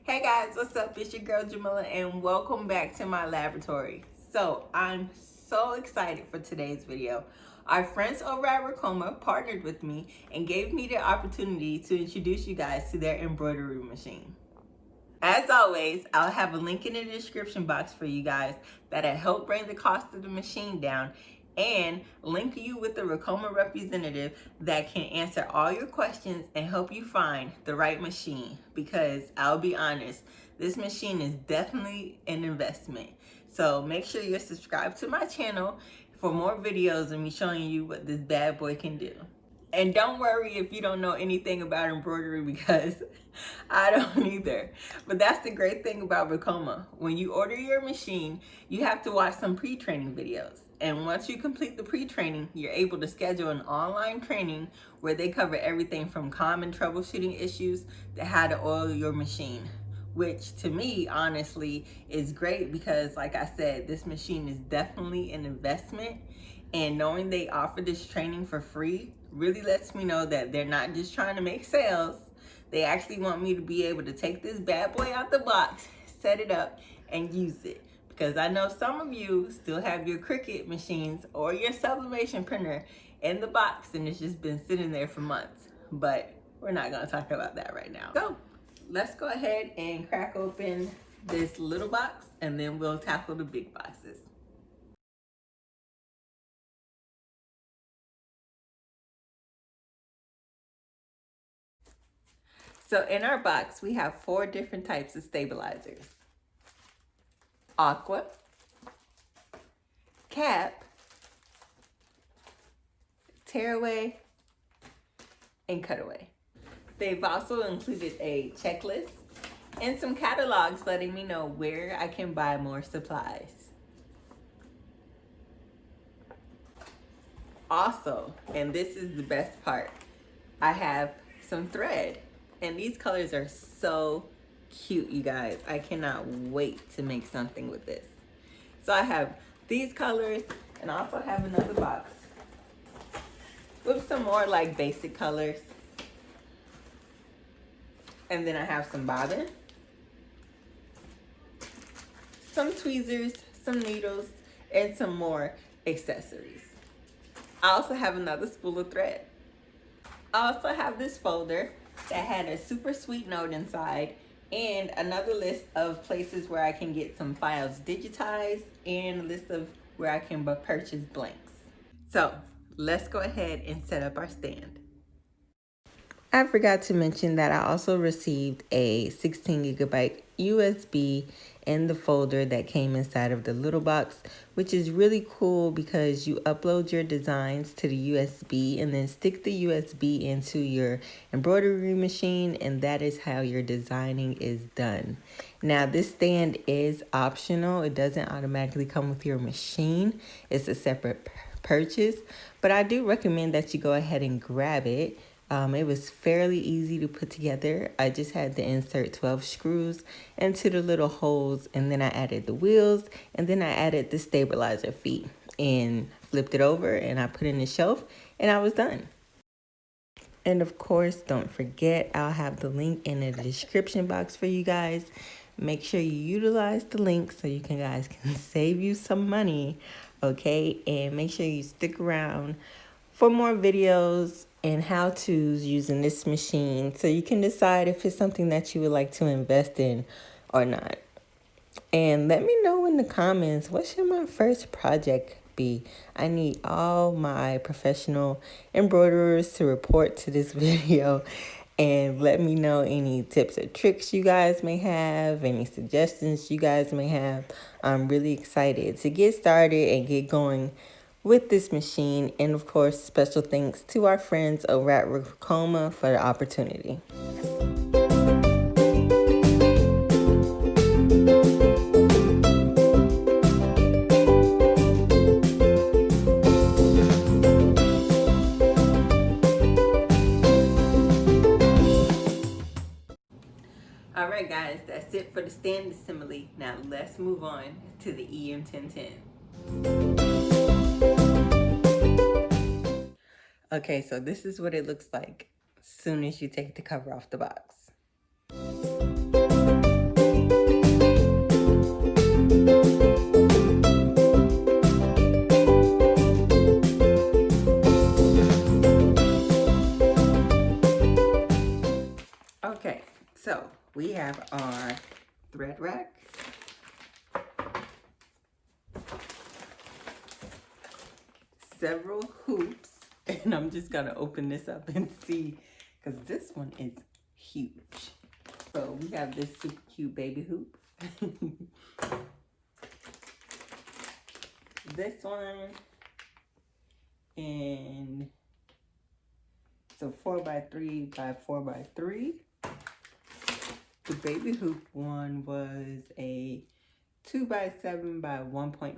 Hey guys, what's up? It's your girl Jamila and welcome back to my laboratory. So I'm so excited for today's video. Our friends over at Ricoma partnered with me and gave me the opportunity to introduce you guys to their embroidery machine. As always, I'll have a link in the description box for you guys that'll help bring the cost of the machine down and link you with the Ricoma representative that can answer all your questions and help you find the right machine, because I'll be honest, this machine is definitely an investment. So make sure you're subscribed to my channel for more videos of me showing you what this bad boy can do. And don't worry if you don't know anything about embroidery, because I don't either. But that's the great thing about Ricoma. When you order your machine, you have to watch some pre-training videos. And once you complete the pre-training, you're able to schedule an online training where they cover everything from common troubleshooting issues to how to oil your machine. Which to me, honestly, is great because, like I said, this machine is definitely an investment. And knowing they offer this training for free really lets me know that they're not just trying to make sales. They actually want me to be able to take this bad boy out the box, set it up, and use it. Because I know some of you still have your Cricut machines or your sublimation printer in the box and it's just been sitting there for months. But we're not going to talk about that right now. So let's go ahead and crack open this little box and then we'll tackle the big boxes. So in our box, we have 4 different types of stabilizers: aqua, cap, tearaway, and cutaway. They've also included a checklist and some catalogs letting me know where I can buy more supplies. Also, and this is the best part, I have some thread. And these colors are so cute, you guys. I cannot wait to make something with this. So I have these colors and I also have another box with some more like basic colors. And then I have some bobbin, some tweezers, some needles, and some more accessories. I also have another spool of thread. I also have this folder that had a super sweet note inside and another list of places where I can get some files digitized and a list of where I can purchase blanks. So let's go ahead and set up our stand. I forgot to mention that I also received a 16 gigabyte USB in the folder that came inside of the little box, which is really cool because you upload your designs to the USB and then stick the USB into your embroidery machine, and that is how your designing is done. Now, this stand is optional. It doesn't automatically come with your machine. It's a separate purchase, but I do recommend that you go ahead and grab it. It was fairly easy to put together. I just had to insert 12 screws into the little holes, and then I added the wheels, and then I added the stabilizer feet and flipped it over, and I put it in the shelf, and I was done. And of course, don't forget, I'll have the link in the description box for you guys. Make sure you utilize the link so you guys can save you some money, okay? And make sure you stick around for more videos and how-tos using this machine so you can decide if it's something that you would like to invest in or not. And let me know in the comments, what should my first project be? I need all my professional embroiderers to report to this video and let me know any tips or tricks you guys may have, any suggestions you guys may have. I'm really excited to get started and get going with this machine. And of course, special thanks to our friends over at Ricoma for the opportunity. All right, guys, that's it for the stand assembly. Now let's move on to the Em-1010. Okay, so this is what it looks like as soon as you take the cover off the box. we have our thread rack, several hoops, and I'm just gonna open this up and see, because this one is huge. So we have this super cute baby hoop. This one, and so 4x3 by 4x3. The baby hoop one was a 2x7 by 1.9.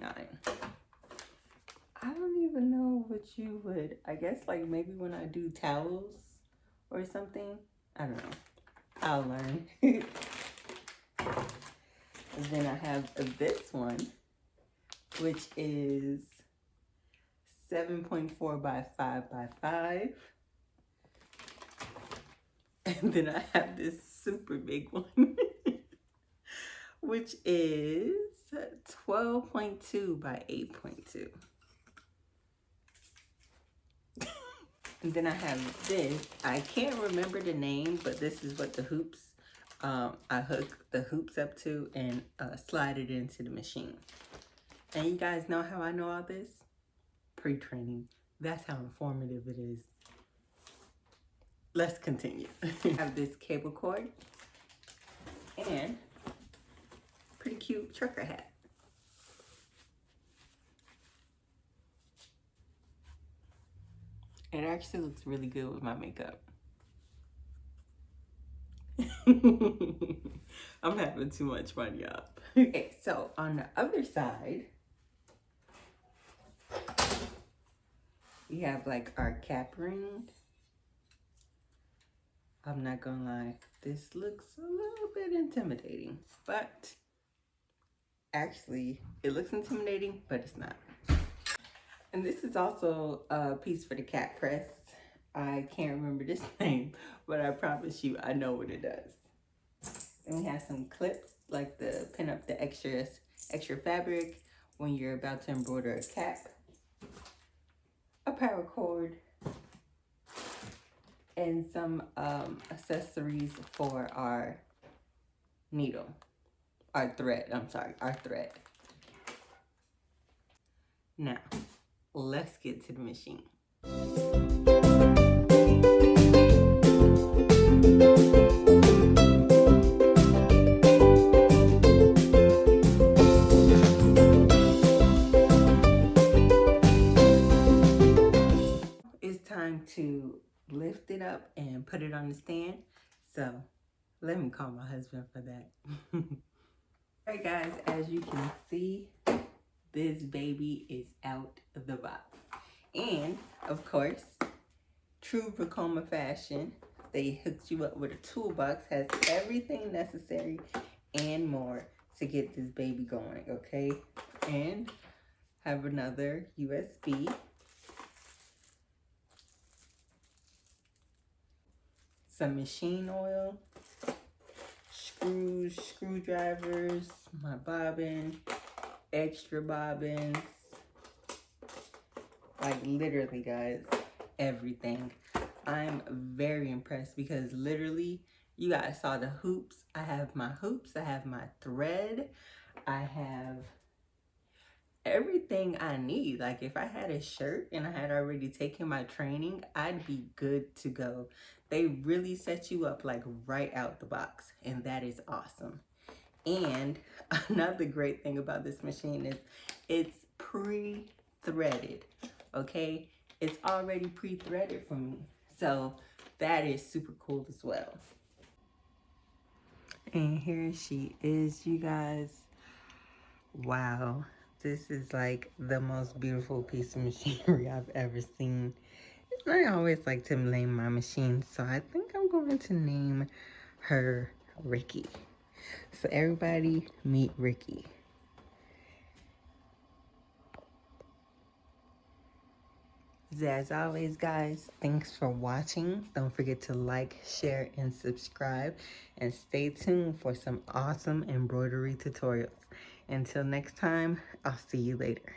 I don't even know what you would, I guess like maybe when I do towels or something. I don't know. I'll learn. And then I have this one, which is 7.4 by 5 by 5. And then I have this super big one, which is 12.2 by 8.2. And then I have this. I can't remember the name, but this is what the hoops, I hook the hoops up to and slide it into the machine. And you guys know how I know all this? Pre-training. That's how informative it is. Let's continue. I have this cable cord and pretty cute trucker hat. It actually looks really good with my makeup. I'm having too much fun, y'all. Okay, so on the other side, we have like our cap ring. I'm not gonna lie, this looks a little bit intimidating, but actually it looks intimidating, but it's not. And this is also a piece for the cat press. I can't remember this name, but I promise you I know what it does. And we have some clips like the pin up the extra fabric when you're about to embroider a cap, a paracord, and some accessories for our needle, our thread. Now, let's get to the machine. It's time to lift it up and put it on the stand. So let me call my husband for that. All right, guys, as you can see, this baby is out of the box. And of course, true Ricoma fashion, they hooked you up with a toolbox, has everything necessary and more to get this baby going, okay? And have another USB. Some machine oil, screws, screwdrivers, my bobbin, extra bobbins, like literally guys, everything. I'm very impressed because literally you guys saw the hoops. I have my hoops, I have my thread, I have everything I need. Like if I had a shirt and I had already taken my training, I'd be good to go. They really set you up like right out the box, and that is awesome. And another great thing about this machine is it's pre-threaded, okay? It's already pre-threaded for me. So that is super cool as well. And here she is, you guys. Wow, this is like the most beautiful piece of machinery I've ever seen. I always like to name my machines, so I think I'm going to name her Ricky. So everybody meet Ricky. As always, guys, thanks for watching. Don't forget to like, share, and subscribe. And stay tuned for some awesome embroidery tutorials. Until next time, I'll see you later.